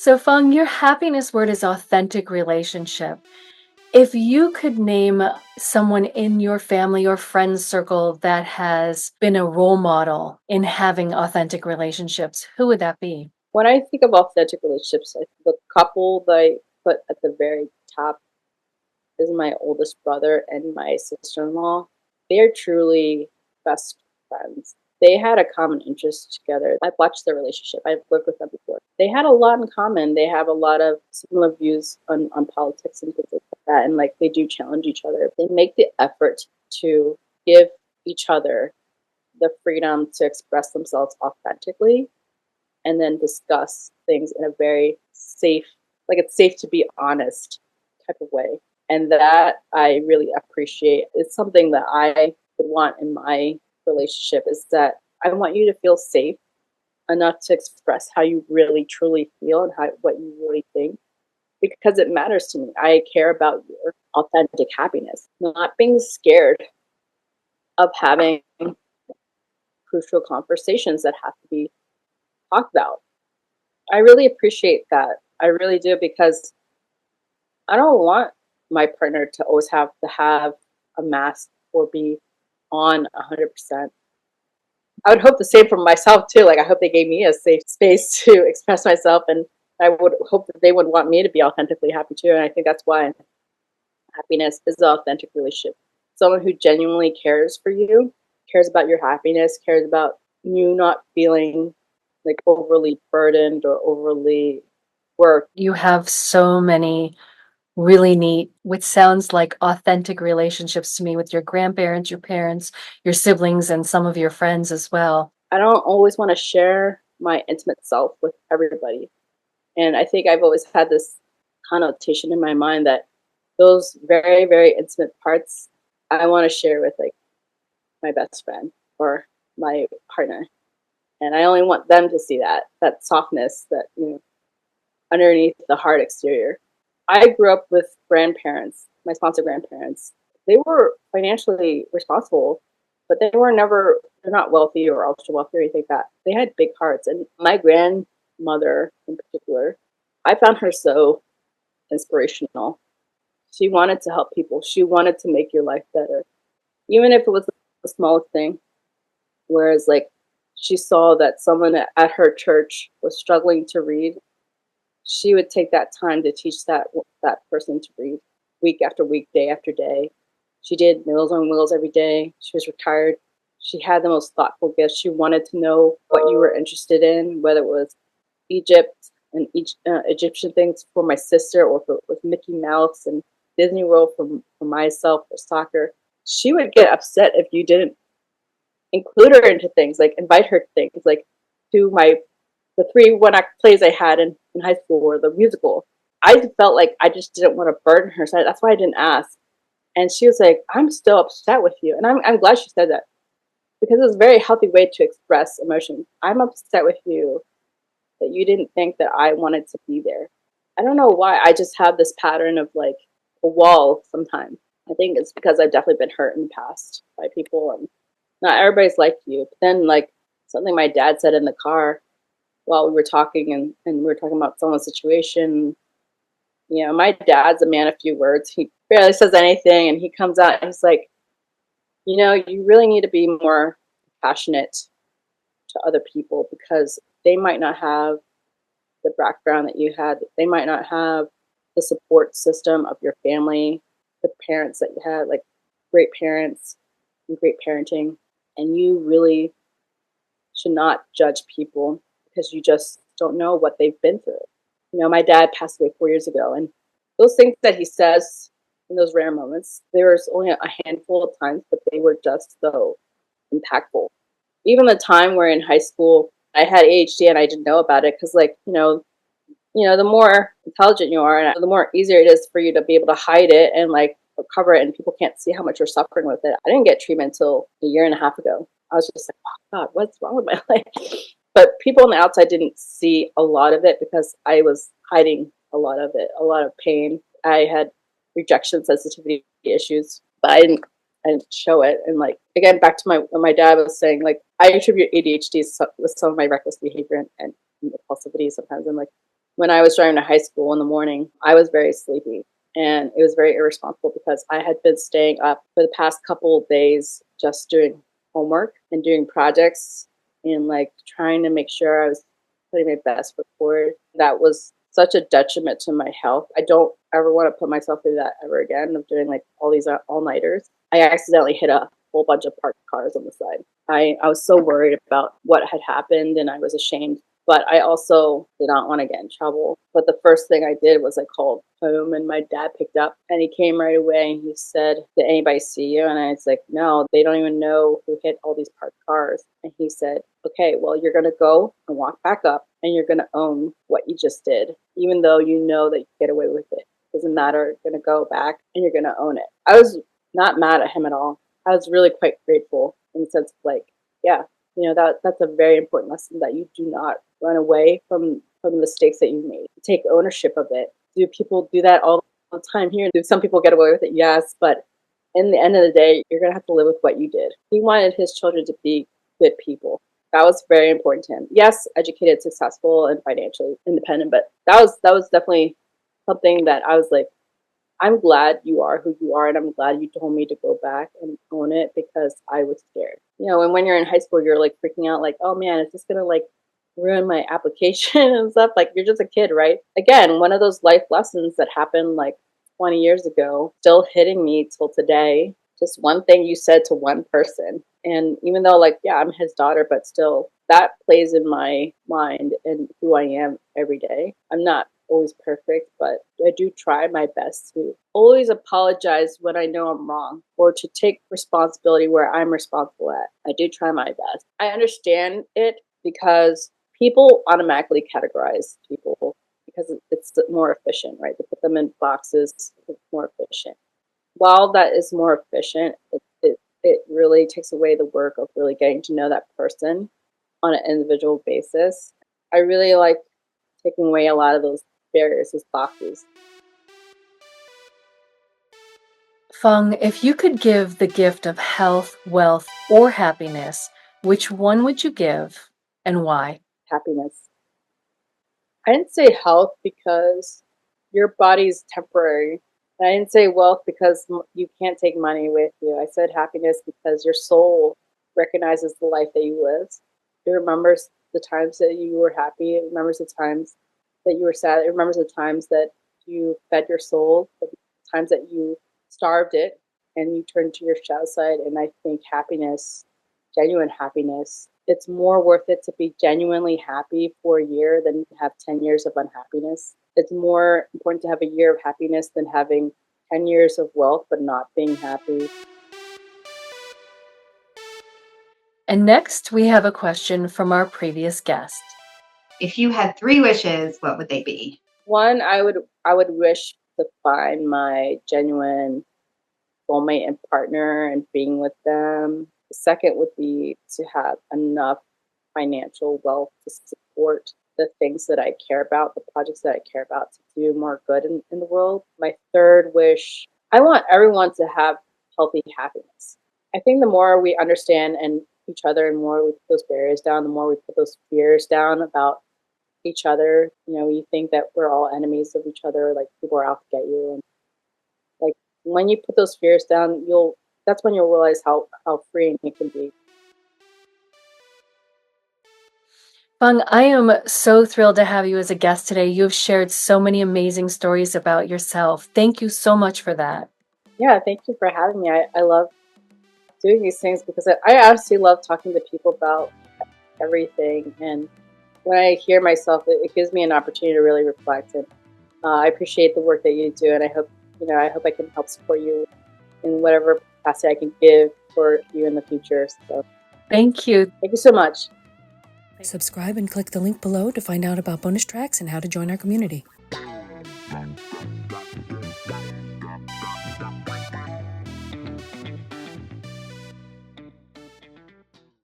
So, Fung, your happiness word is authentic relationship. If you could name someone in your family or friends circle that has been a role model in having authentic relationships, who would that be? When I think of authentic relationships, I think the couple that I put at the very top is my oldest brother and my sister-in-law. They're truly best friends. They had a common interest together. I've watched their relationship. I've lived with them before. They had a lot in common. They have a lot of similar views on politics and things like that. And like they do challenge each other. They make the effort to give each other the freedom to express themselves authentically and then discuss things in a very safe, like it's safe to be honest type of way. And that I really appreciate. It's something that I would want in my relationship is that I want you to feel safe enough to express how you really truly feel and what you really think because it matters to me. I care about your authentic happiness, not being scared of having crucial conversations that have to be talked about. I really appreciate that. I really do because I don't want my partner to always have to have a mask or be on 100%. I would hope the same for myself too. Like I hope they gave me a safe space to express myself, and I would hope that they would want me to be authentically happy too. And I think that's why happiness is an authentic relationship. Someone who genuinely cares for you, cares about your happiness, cares about you not feeling like overly burdened or overly worked. You have so many really neat, which sounds like authentic relationships to me with your grandparents, your parents, your siblings, and some of your friends as well. I don't always want to share my intimate self with everybody. And I think I've always had this connotation in my mind that those very, very intimate parts I want to share with like my best friend or my partner. And I only want them to see that softness that, underneath the hard exterior. I grew up with grandparents, my sponsor grandparents. They were financially responsible, but they're not wealthy or ultra wealthy or anything like that. They had big hearts. And my grandmother in particular, I found her so inspirational. She wanted to help people. She wanted to make your life better, even if it was the smallest thing. Whereas, like, she saw that someone at her church was struggling to read, she would take that time to teach that person to read week after week, day after day. She did Meals on Wheels every day. She was retired. She had the most thoughtful gifts. She wanted to know what you were interested in, whether it was Egypt and Egyptian things for my sister, or if it was Mickey Mouse and Disney World for myself, or soccer. She would get upset if you didn't include her into things, like invite her to things, like to the three one act plays I had in high school or the musical. I felt like I just didn't want to burden her, so that's why I didn't ask. And she was like, "I'm still upset with you," and I'm glad she said that because it was a very healthy way to express emotion. I'm upset with you that you didn't think that I wanted to be there. I don't know why. I just have this pattern of like a wall sometimes. I think it's because I've definitely been hurt in the past by people, and not everybody's like you. But then, like something my dad said in the car while we were talking, and we were talking about someone's situation. My dad's a man of few words. He barely says anything, and he comes out and he's like, you really need to be more passionate to other people because they might not have the background that you had. They might not have the support system of your family, the parents that you had, like great parents and great parenting. And you really should not judge people because you just don't know what they've been through. My dad passed away 4 years ago, and those things that he says in those rare moments, there was only a handful of times, but they were just so impactful. Even the time where in high school I had ADHD and I didn't know about it because, like, the more intelligent you are, and the more easier it is for you to be able to hide it and like cover it, and people can't see how much you're suffering with it. I didn't get treatment until a year and a half ago. I was just like, oh God, what's wrong with my life? But people on the outside didn't see a lot of it because I was hiding a lot of it, a lot of pain. I had rejection sensitivity issues, but I didn't show it. And like again, back to my dad was saying, like I attribute ADHD with some of my reckless behavior and impulsivity sometimes. And like when I was driving to high school in the morning, I was very sleepy. And it was very irresponsible because I had been staying up for the past couple of days just doing homework and doing projects and like trying to make sure I was putting my best foot forward. That was such a detriment to my health. I don't ever want to put myself through that ever again of doing like all these all-nighters. I accidentally hit a whole bunch of parked cars on the side. I was so worried about what had happened and I was ashamed. But I also did not want to get in trouble. But the first thing I did was I called home and my dad picked up and he came right away and he said, "Did anybody see you?" And I was like, "No, they don't even know who hit all these parked cars." And he said, "Okay, well, you're going to go and walk back up and you're going to own what you just did, even though you know that you get away with it. Doesn't matter. You're going to go back and you're going to own it." I was not mad at him at all. I was really quite grateful in the sense of like, yeah, that's a very important lesson, that you do not run away from the mistakes that you made. Take ownership of it. Do people do that all the time here? Do some people get away with it? Yes, but in the end of the day, you're going to have to live with what you did. He wanted his children to be good people. That was very important to him. Yes, educated, successful, and financially independent, but that was definitely something that I was like, I'm glad you are who you are, and I'm glad you told me to go back and own it because I was scared. And when you're in high school, you're like freaking out, like, oh man, is this gonna like ruin my application and stuff? Like, you're just a kid, right? Again, one of those life lessons that happened like 20 years ago, still hitting me till today. Just one thing you said to one person. And even though, like, yeah, I'm his daughter, but still, that plays in my mind and who I am every day. I'm not always perfect, but I do try my best to always apologize when I know I'm wrong or to take responsibility where I'm responsible at. I do try my best. I understand it because people automatically categorize people because it's more efficient, right? They put them in boxes, it's more efficient. While that is more efficient, it really takes away the work of really getting to know that person on an individual basis. I really like taking away a lot of those barriers, those boxes. Phuong, if you could give the gift of health, wealth, or happiness, which one would you give and why? Happiness. I didn't say health because your body's temporary. I didn't say wealth because you can't take money with you. I said happiness because your soul recognizes the life that you lived. It remembers the times that you were happy. It remembers the times that you were sad. It remembers the times that you fed your soul, the times that you starved it and you turned to your shadow side. And I think happiness, genuine happiness, it's more worth it to be genuinely happy for a year than have 10 years of unhappiness. It's more important to have a year of happiness than having 10 years of wealth but not being happy. And next, we have a question from our previous guest. If you had 3 wishes, what would they be? One, I would wish to find my genuine soulmate and partner and being with them. The second would be to have enough financial wealth to support the things that I care about, the projects that I care about, to do more good in the world. My third wish, I want everyone to have healthy happiness. I think the more we understand and each other and more we put those barriers down, the more we put those fears down about each other. You think that we're all enemies of each other, like people are out to get you. And like when you put those fears down, that's when you'll realize how freeing it can be. Phuong, I am so thrilled to have you as a guest today. You've shared so many amazing stories about yourself. Thank you so much for that. Yeah, thank you for having me. I love doing these things because I honestly love talking to people about everything. And when I hear myself, it gives me an opportunity to really reflect. And I appreciate the work that you do, and I hope I can help support you in whatever capacity I can give for you in the future. So Thank you. thank you so much. Subscribe and click the link below to find out about bonus tracks and how to join our community.